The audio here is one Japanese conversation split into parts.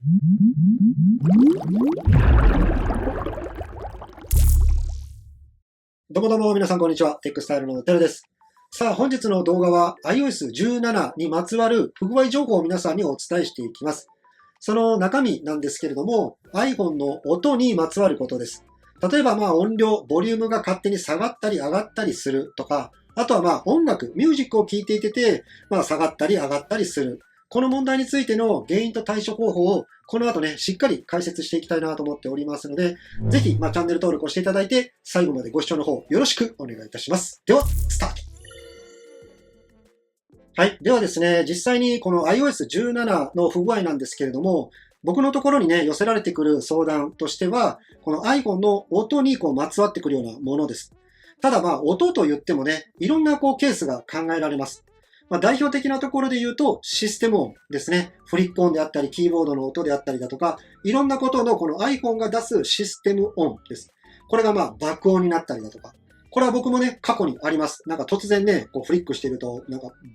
どうもどうも皆さんこんにちは。テックスタイルのテルです。さあ本日の動画は iOS17 にまつわる不具合情報を皆さんにお伝えしていきます。その中身なんですけれども iPhone の音にまつわることです。例えば音量、ボリュームが勝手に下がったり上がったりするとか、あとは音楽、ミュージックを聴いていて下がったり上がったりする。この問題についての原因と対処方法をこの後ね、しっかり解説していきたいなと思っておりますので、ぜひチャンネル登録をしていただいて、最後までご視聴の方よろしくお願いいたします。では、スタート。はい。ではですね、実際にこの iOS17 の不具合なんですけれども、僕のところにね、寄せられてくる相談としては、この iPhone の音にまつわってくるようなものです。ただ音と言ってもね、いろんなケースが考えられます。代表的なところで言うと、システム音ですね。フリック音であったり、キーボードの音であったりだとか、いろんなことのこの iPhone が出すシステム音です。これが爆音になったりだとか。これは僕もね、過去にあります。突然ね、フリックしてると、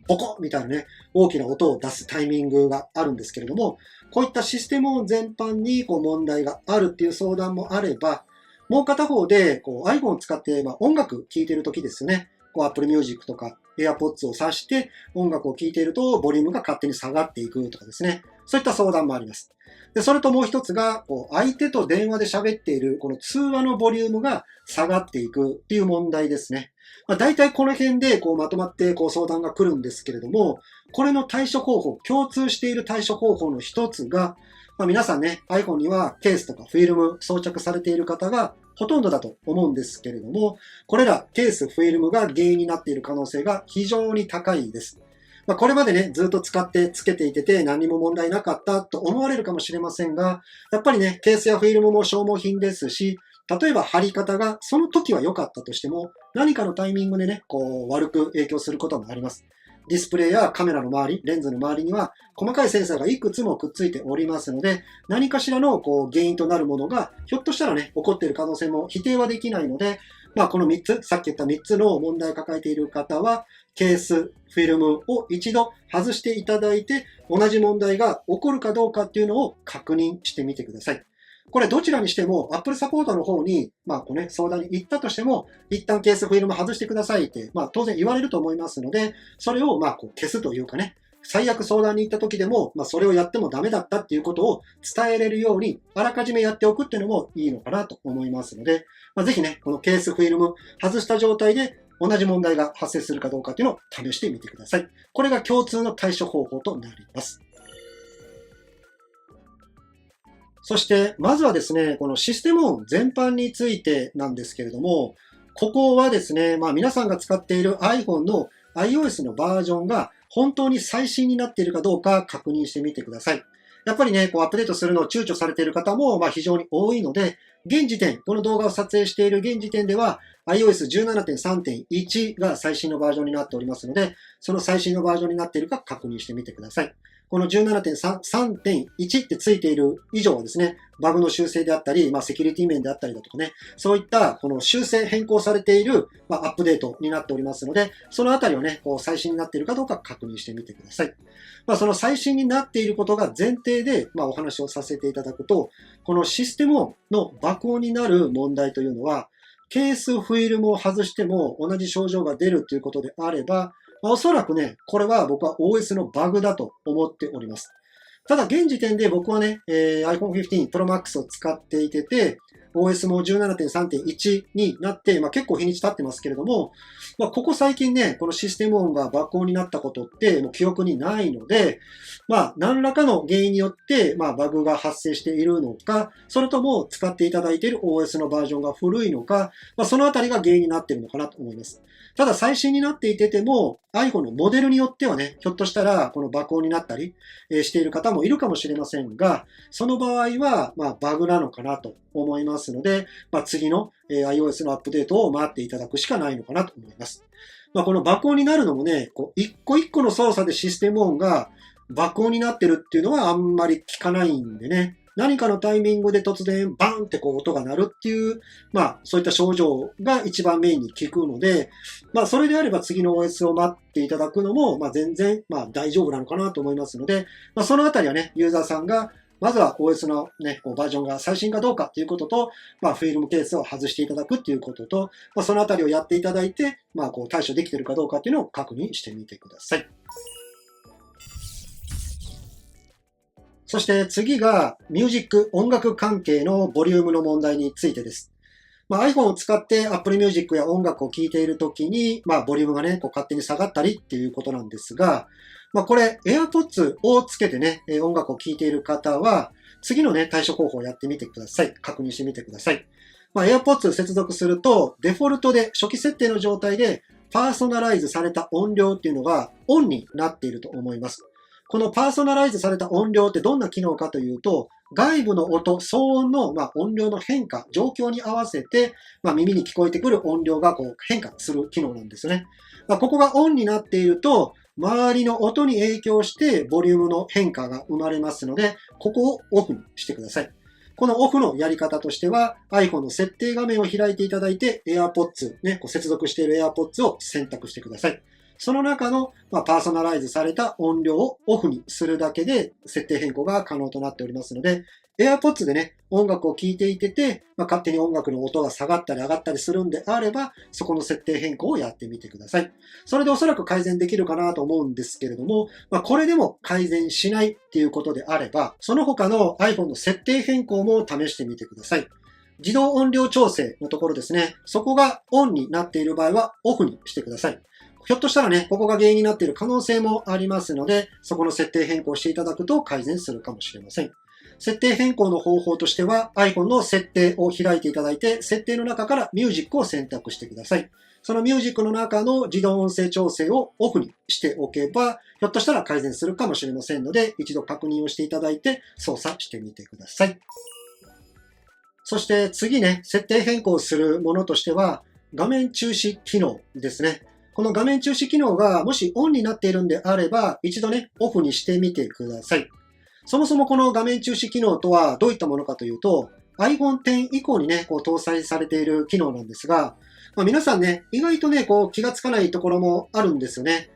ボコッみたいなね、大きな音を出すタイミングがあるんですけれども、こういったシステム音全般に問題があるっていう相談もあれば、もう片方でiPhone を使って音楽聴いてるときですよね。Apple Music とか AirPods を挿して音楽を聴いているとボリュームが勝手に下がっていくとかですね。そういった相談もあります。で、それともう一つが、相手と電話で喋っているこの通話のボリュームが下がっていくっていう問題ですね。大体この辺でまとまって相談が来るんですけれども、これの対処方法、共通している対処方法の一つが、皆さんね、iPhone にはケースとかフィルム装着されている方がほとんどだと思うんですけれども、これらケース、フィルムが原因になっている可能性が非常に高いです。これまでね、ずっと使ってつけていて何も問題なかったと思われるかもしれませんが、やっぱりね、ケースやフィルムも消耗品ですし、例えば貼り方がその時は良かったとしても、何かのタイミングでね、悪く影響することもあります。ディスプレイやカメラの周り、レンズの周りには細かいセンサーがいくつもくっついておりますので、何かしらの原因となるものがひょっとしたらね、起こっている可能性も否定はできないので、この3つ、さっき言った3つの問題を抱えている方は、ケース、フィルムを一度外していただいて、同じ問題が起こるかどうかっていうのを確認してみてください。これどちらにしても Apple サポートの方に、相談に行ったとしても、一旦ケースフィルム外してくださいって、当然言われると思いますので、それを消すというかね、最悪相談に行った時でも、それをやってもダメだったっていうことを伝えれるように、あらかじめやっておくっていうのもいいのかなと思いますので、ぜひね、このケースフィルム外した状態で同じ問題が発生するかどうかっていうのを試してみてください。これが共通の対処方法となります。そして、まずはですね、このシステム音全般についてなんですけれども、ここはですね、皆さんが使っている iPhone の iOS のバージョンが本当に最新になっているかどうか確認してみてください。やっぱりね、アップデートするのを躊躇されている方も非常に多いので、現時点、この動画を撮影している現時点では iOS17.3.1 が最新のバージョンになっておりますので、その最新のバージョンになっているか確認してみてください。この 17.3.1 ってついている以上はですね、バグの修正であったり、セキュリティ面であったりだとかね、そういったこの修正変更されている、アップデートになっておりますので、そのあたりをね、最新になっているかどうか確認してみてください。その最新になっていることが前提で、お話をさせていただくと、このシステム音の爆音になる問題というのは、ケースフィルムを外しても同じ症状が出るということであれば、おそらくね、これは僕は OS のバグだと思っております。ただ現時点で僕はね、iPhone 15 Pro Max を使っていて、OS も 17.3.1 になって、結構日にち経ってますけれども、ここ最近ね、このシステム音が爆音になったことってもう記憶にないので、何らかの原因によって、バグが発生しているのか、それとも使っていただいている OS のバージョンが古いのか、そのあたりが原因になっているのかなと思います。ただ最新になっていても、iPhone のモデルによってはね、ひょっとしたらこの爆音になったりしている方もいるかもしれませんが、その場合はバグなのかなと思いますので、次の iOS のアップデートを待っていただくしかないのかなと思います。この爆音になるのもね、一個一個の操作でシステム音が爆音になってるっていうのはあんまり聞かないんでね、何かのタイミングで突然バンって音が鳴るっていう、そういった症状が一番メインに効くので、それであれば次の OS を待っていただくのも、全然、大丈夫なのかなと思いますので、そのあたりはね、ユーザーさんがまずは OS のね、バージョンが最新かどうかということと、フィルムケースを外していただくということと、そのあたりをやっていただいて、対処できているかどうかというのを確認してみてください。そして次が、ミュージック、音楽関係のボリュームの問題についてです。iPhone を使って Apple Music や音楽を聴いているときに、ボリュームがね、勝手に下がったりっていうことなんですが、これ AirPods をつけてね、音楽を聴いている方は、次のね、対処方法をやってみてください。確認してみてください。AirPods 接続すると、デフォルトで初期設定の状態で、パーソナライズされた音量っていうのがオンになっていると思います。このパーソナライズされた音量ってどんな機能かというと、外部の音、騒音の音量の変化、状況に合わせて耳に聞こえてくる音量が変化する機能なんですね。ここがオンになっていると、周りの音に影響してボリュームの変化が生まれますので、ここをオフにしてください。このオフのやり方としては、iPhone の設定画面を開いていただいて、AirPods、ね、接続している AirPods を選択してください。その中の、パーソナライズされた音量をオフにするだけで設定変更が可能となっておりますので、AirPods でね、音楽を聴いていて、勝手に音楽の音が下がったり上がったりするんであれば、そこの設定変更をやってみてください。それでおそらく改善できるかなと思うんですけれども、これでも改善しないっていうことであれば、その他の iPhone の設定変更も試してみてください。自動音量調整のところですね、そこがオンになっている場合はオフにしてください。ひょっとしたらね、ここが原因になっている可能性もありますので、そこの設定変更をしていただくと改善するかもしれません。設定変更の方法としては iPhone の設定を開いていただいて、設定の中からミュージックを選択してください。そのミュージックの中の自動音声調整をオフにしておけば、ひょっとしたら改善するかもしれませんので、一度確認をしていただいて操作してみてください。そして次ね、設定変更するものとしては、画面中止機能ですね。この画面中止機能がもしオンになっているんであれば、一度ね、オフにしてみてください。そもそもこの画面中止機能とはどういったものかというと、iPhone X 以降にね、搭載されている機能なんですが、皆さんね、意外とね、気がつかないところもあるんですよね。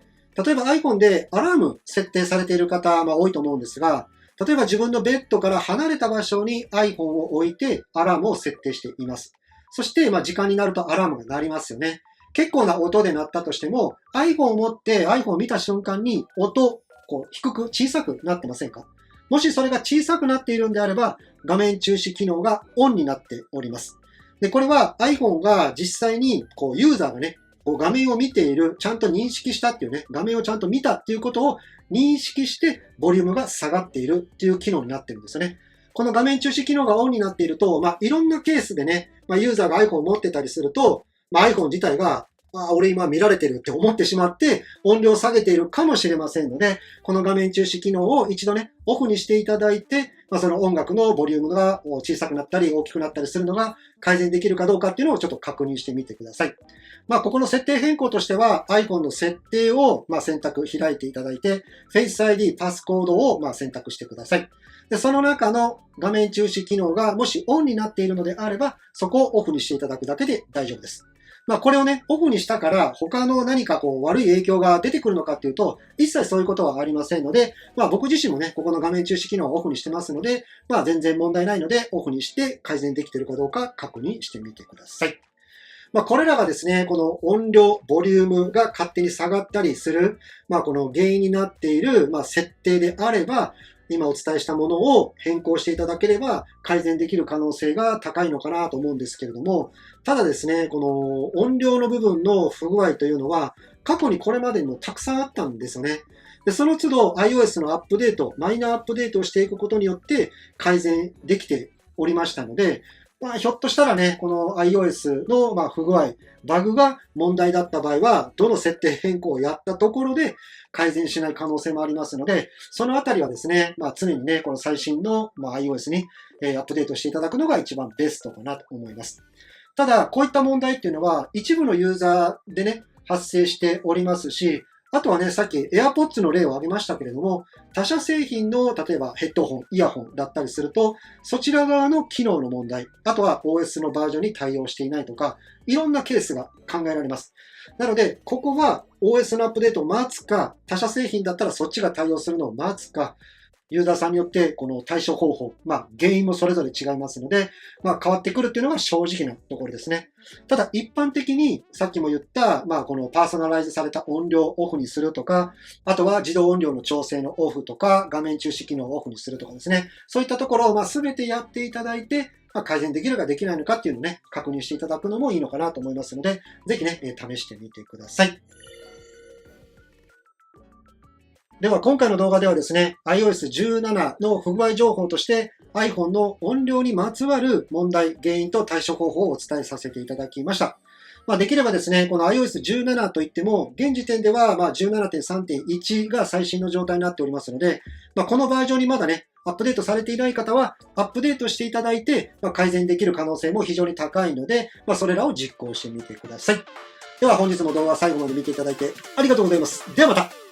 例えば iPhone でアラーム設定されている方、多いと思うんですが、例えば自分のベッドから離れた場所に iPhone を置いてアラームを設定しています。そして、時間になるとアラームが鳴りますよね。結構な音で鳴ったとしても、iPhone を持って iPhone を見た瞬間に音、低く小さくなってませんか？もしそれが小さくなっているんであれば、画面中止機能がオンになっております。で、これは iPhone が実際にユーザーがね、画面を見ている、ちゃんと認識したっていうね、画面をちゃんと見たっていうことを認識して、ボリュームが下がっているっていう機能になってるんですよね。この画面中止機能がオンになっていると、いろんなケースでね、ユーザーが iPhone を持ってたりすると、iPhone 自体が俺今見られてるって思ってしまって音量を下げているかもしれませんので、この画面中止機能を一度ね、オフにしていただいて、その音楽のボリュームが小さくなったり大きくなったりするのが改善できるかどうかっていうのをちょっと確認してみてください。ここの設定変更としては iPhone の設定を選択開いていただいて Face ID パスコードを選択してください。で、その中の画面中止機能がもしオンになっているのであれば、そこをオフにしていただくだけで大丈夫です。これをね、オフにしたから他の何か悪い影響が出てくるのかっていうと、一切そういうことはありませんので、僕自身もね、ここの画面中止機能をオフにしてますので、全然問題ないので、オフにして改善できているかどうか確認してみてください。これらがですね、この音量、ボリュームが勝手に下がったりする、この原因になっている、設定であれば、今お伝えしたものを変更していただければ改善できる可能性が高いのかなと思うんですけれども、ただですね、この音量の部分の不具合というのは過去にこれまでにもたくさんあったんですよね。で、その都度 iOS のアップデート、マイナーアップデートをしていくことによって改善できておりましたので、ひょっとしたらね、この iOS の不具合、バグが問題だった場合は、どの設定変更をやったところで改善しない可能性もありますので、そのあたりはですね、常にね、この最新の iOS にアップデートしていただくのが一番ベストかなと思います。ただ、こういった問題っていうのは、一部のユーザーでね、発生しておりますし、あとはね、さっき AirPods の例を挙げましたけれども、他社製品の例えばヘッドホン、イヤホンだったりすると、そちら側の機能の問題、あとは OS のバージョンに対応していないとか、いろんなケースが考えられます。なので、ここは OS のアップデートを待つか、他社製品だったらそっちが対応するのを待つか、ユーザーさんによってこの対処方法、原因もそれぞれ違いますので、変わってくるっていうのが正直なところですね。ただ一般的にさっきも言った、このパーソナライズされた音量をオフにするとか、あとは自動音量の調整のオフとか、画面中止機能をオフにするとかですね。そういったところを全てやっていただいて、改善できるかできないのかっていうのをね、確認していただくのもいいのかなと思いますので、ぜひね、試してみてください。では今回の動画ではですね、iOS 17の不具合情報として iPhone の音量にまつわる問題、原因と対処方法をお伝えさせていただきました。できればですね、この iOS 17といっても、現時点では17.3.1 が最新の状態になっておりますので、このバージョンにまだね、アップデートされていない方は、アップデートしていただいて、改善できる可能性も非常に高いので、それらを実行してみてください。では本日も動画最後まで見ていただいてありがとうございます。ではまた。